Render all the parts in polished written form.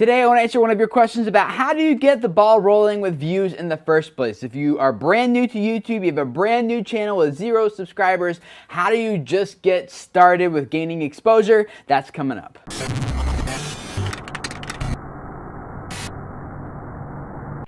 Today I want to answer one of your questions about how do you get the ball rolling with views in the first place. If you are brand new to YouTube, you have a brand new channel with 0 subscribers, how do you just get started with gaining exposure? That's coming up.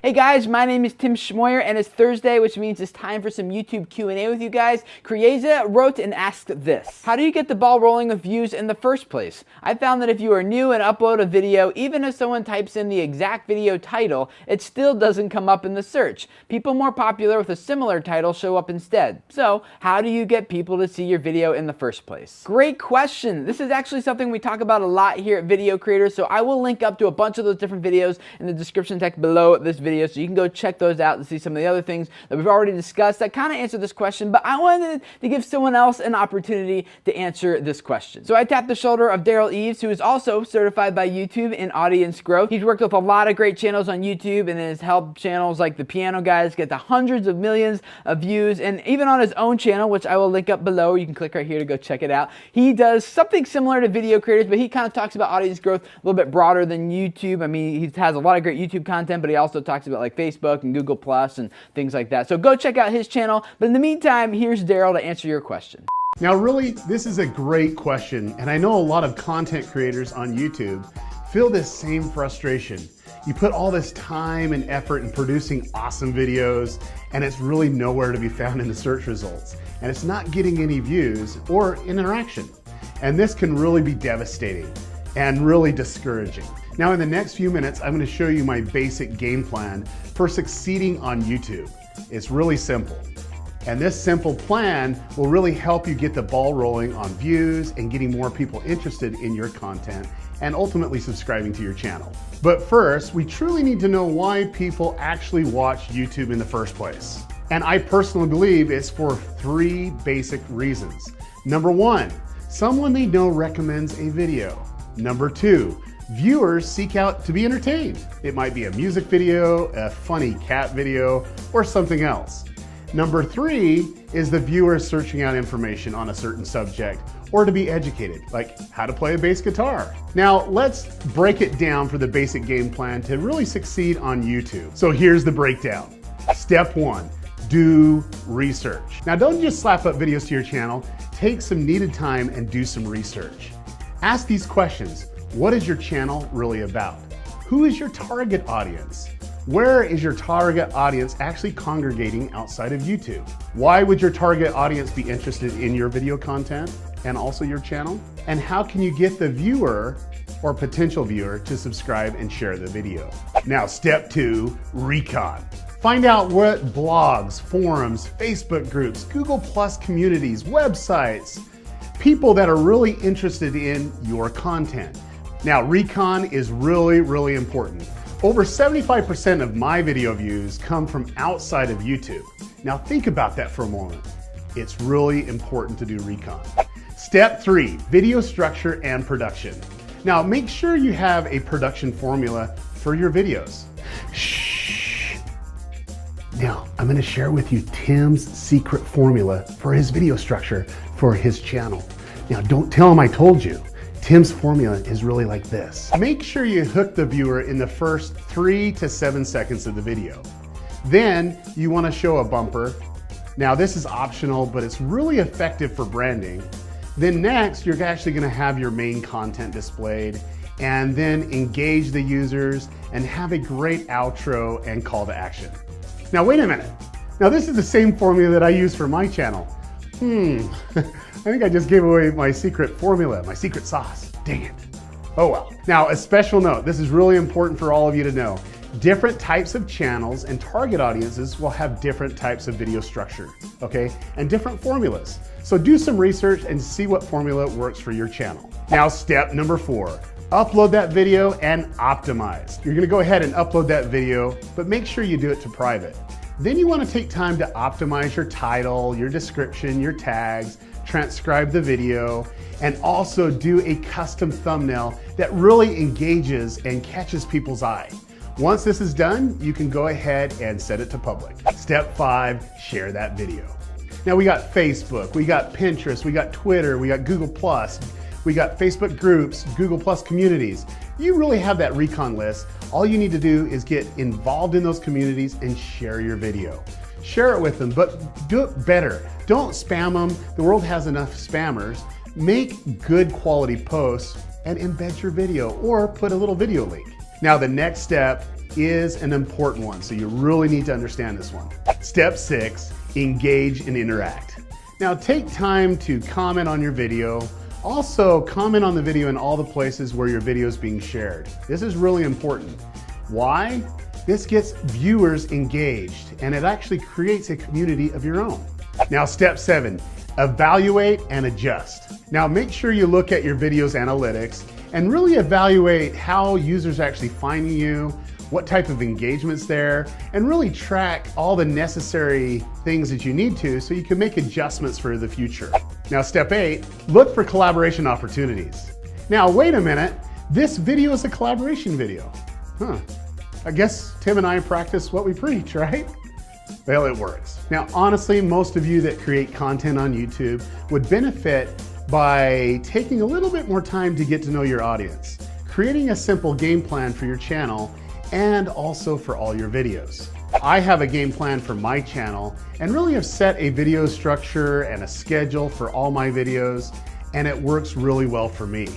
Hey guys, my name is Tim Schmoyer and it's Thursday, which means it's time for some YouTube Q&A with you guys. Krieza wrote and asked this: how do you get the ball rolling with views in the first place? I found that if you are new and upload a video, even if someone types in the exact video title, it still doesn't come up in the search. People more popular with a similar title show up instead. So, how do you get people to see your video in the first place? Great question. This is actually something we talk about a lot here at Video Creators, so I will link up to a bunch of those different videos in the description text below this video, so you can go check those out and see some of the other things that we've already discussed that kind of answer this question, but I wanted to give someone else an opportunity to answer this question. So I tapped the shoulder of Daryl Eves, who is also certified by YouTube in audience growth. He's worked with a lot of great channels on YouTube and has helped channels like the Piano Guys get to hundreds of millions of views, and even on his own channel, which I will link up below, you can click right here to go check it out. He does something similar to Video Creators, but he kind of talks about audience growth a little bit broader than YouTube. I mean, he has a lot of great YouTube content, but he also talks about like Facebook and Google Plus and things like that. So go check out his channel. But in the meantime, here's Daryl to answer your question. Now really, this is a great question, and I know a lot of content creators on YouTube feel this same frustration. You put all this time and effort in producing awesome videos, and it's really nowhere to be found in the search results. And it's not getting any views or interaction. And this can really be devastating and really discouraging. Now in the next few minutes, I'm going to show you my basic game plan for succeeding on YouTube. It's really simple. And this simple plan will really help you get the ball rolling on views and getting more people interested in your content and ultimately subscribing to your channel. But first, we truly need to know why people actually watch YouTube in the first place. And I personally believe it's for 3 basic reasons. Number 1, someone they know recommends a video. Number 2, viewers seek out to be entertained. It might be a music video, a funny cat video, or something else. Number 3 is the viewer searching out information on a certain subject or to be educated, like how to play a bass guitar. Now let's break it down for the basic game plan to really succeed on YouTube. So here's the breakdown. Step 1, do research. Now don't just slap up videos to your channel, take some needed time and do some research. Ask these questions. What is your channel really about? Who is your target audience? Where is your target audience actually congregating outside of YouTube? Why would your target audience be interested in your video content and also your channel? And how can you get the viewer or potential viewer to subscribe and share the video? Now, step 2, recon. Find out what blogs, forums, Facebook groups, Google Plus communities, websites, people that are really interested in your content. Now, recon is really, really important. Over 75% of my video views come from outside of YouTube. Now think about that for a moment. It's really important to do recon. Step 3, video structure and production. Now make sure you have a production formula for your videos. Shh. Now I'm going to share with you Tim's secret formula for his video structure for his channel. Now don't tell him I told you. Tim's formula is really like this. Make sure you hook the viewer in the first 3 to 7 seconds of the video. Then you want to show a bumper. Now this is optional, but it's really effective for branding. Then next, you're actually going to have your main content displayed and then engage the users and have a great outro and call to action. Now wait a minute. Now this is the same formula that I use for my channel. I think I just gave away my secret formula, my secret sauce. Dang it. Oh well. Now, a special note. This is really important for all of you to know. Different types of channels and target audiences will have different types of video structure, okay? And different formulas. So do some research and see what formula works for your channel. Now, step number 4. Upload that video and optimize. You're gonna go ahead and upload that video, but make sure you do it to private. Then you want to take time to optimize your title, your description, your tags, transcribe the video, and also do a custom thumbnail that really engages and catches people's eye. Once this is done, you can go ahead and set it to public. Step 5, share that video. Now we got Facebook, we got Pinterest, we got Twitter, we got Google Plus, we got Facebook groups, Google Plus communities. you really have that recon list. All you need to do is get involved in those communities and share your video. Share it with them, but do it better. Don't spam them. The world has enough spammers. Make good quality posts and embed your video or put a little video link. Now, the next step is an important one, so you really need to understand this one. Step 6, engage and interact. Now, take time to comment on your video. Also, comment on the video in all the places where your video is being shared. This is really important. Why? This gets viewers engaged, and it actually creates a community of your own. Now, step 7, evaluate and adjust. Now, make sure you look at your video's analytics and really evaluate how users are actually finding you, what type of engagement's there, and really track all the necessary things that you need to so you can make adjustments for the future. Now, step 8, look for collaboration opportunities. Now, wait a minute, this video is a collaboration video. I guess Tim and I practice what we preach, right? Well, it works. Now, honestly, most of you that create content on YouTube would benefit by taking a little bit more time to get to know your audience, creating a simple game plan for your channel, and also for all your videos. I have a game plan for my channel and really have set a video structure and a schedule for all my videos, and it works really well for me.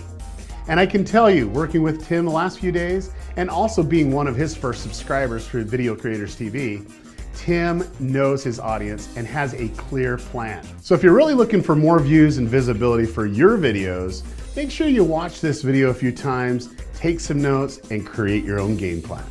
And I can tell you, working with Tim the last few days and also being one of his first subscribers for Video Creators TV, Tim knows his audience and has a clear plan. So if you're really looking for more views and visibility for your videos, make sure you watch this video a few times, take some notes, and create your own game plan.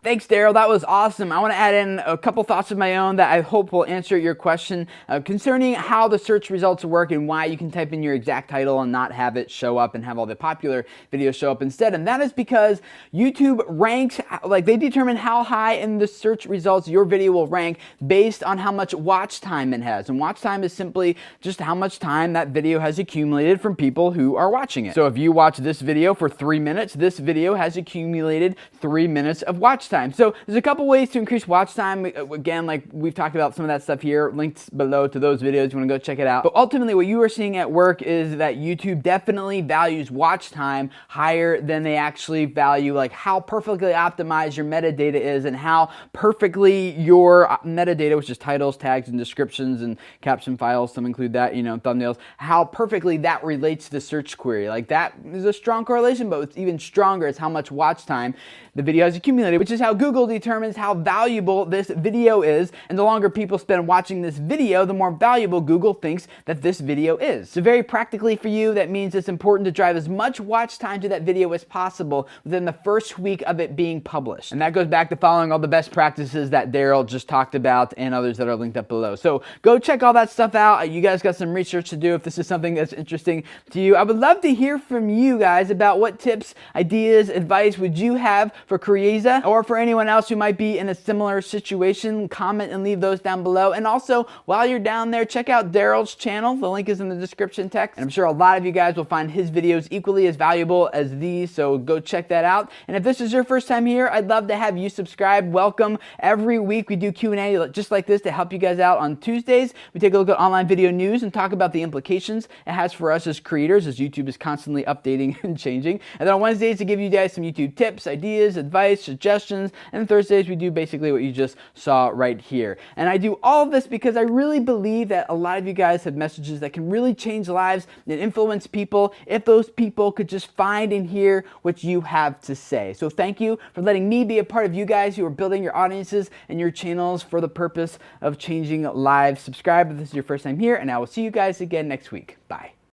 Thanks, Daryl. That was awesome. I want to add in a couple thoughts of my own that I hope will answer your question concerning how the search results work and why you can type in your exact title and not have it show up and have all the popular videos show up instead. And that is because YouTube ranks, like they determine how high in the search results your video will rank based on how much watch time it has. And watch time is simply just how much time that video has accumulated from people who are watching it. So if you watch this video for 3 minutes, this video has accumulated 3 minutes of watch time. So there's a couple ways to increase watch time. Again, like we've talked about some of that stuff here, links below to those videos. You want to go check it out. But ultimately what you are seeing at work is that YouTube definitely values watch time higher than they actually value like how perfectly optimized your metadata is and how perfectly your metadata, which is titles, tags, and descriptions and caption files, some include that, you know, thumbnails, how perfectly that relates to the search query. Like that is a strong correlation, but what's even stronger is how much watch time the video has accumulated, which is how Google determines how valuable this video is. And the longer people spend watching this video, the more valuable Google thinks that this video is. So very practically for you, that means it's important to drive as much watch time to that video as possible within the first week of it being published. And that goes back to following all the best practices that Daryl just talked about and others that are linked up below. So go check all that stuff out. You guys got some research to do if this is something that's interesting to you. I would love to hear from you guys about what tips, ideas, advice would you have for Crieza or for anyone else who might be in a similar situation. Comment and leave those down below. And also, while you're down there, check out Daryl's channel. The link is in the description text. And I'm sure a lot of you guys will find his videos equally as valuable as these, so go check that out. And if this is your first time here, I'd love to have you subscribe. Welcome. Every week we do Q&A just like this to help you guys out. On Tuesdays, we take a look at online video news and talk about the implications it has for us as creators, as YouTube is constantly updating and changing. And then on Wednesdays, to give you guys some YouTube tips, ideas, advice, suggestions. And Thursdays, we do basically what you just saw right here. And I do all of this because I really believe that a lot of you guys have messages that can really change lives and influence people if those people could just find and hear what you have to say. So thank you for letting me be a part of you guys who are building your audiences and your channels for the purpose of changing lives. Subscribe if this is your first time here, and I will see you guys again next week. Bye.